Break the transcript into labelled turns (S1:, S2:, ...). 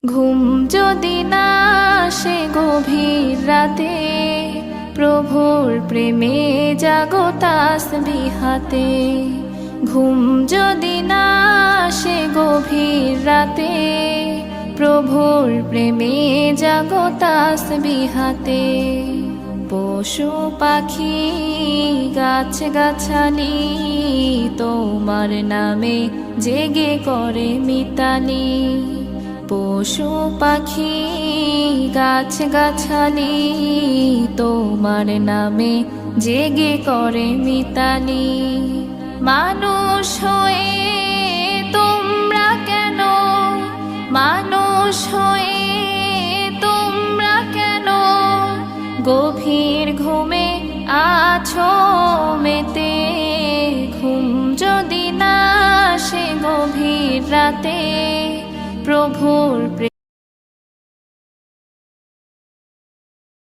S1: ঘুম যদি না আসে গভীর রাতে, প্রভুর প্রেমে জাগো তাসবিহ হাতে। ঘুম যদি না আসে গভীর রাতে, প্রভুর প্রেমে জাগো তাসবিহ হাতে। পশু পাখি গাছ গাছালি তোমার নামে জেগে করে মিতালি। পশু পাখি গাছ গাছালি তোমার নামে জেগে করে মিতালি। মানুষ হয়ে তোমরা কেন, মানুষ হয়ে তোমরা কেন গভীর ঘুমে আছো মেতে। ঘুম যদি না আসে গভীর রাতে, প্রভুর প্রেমে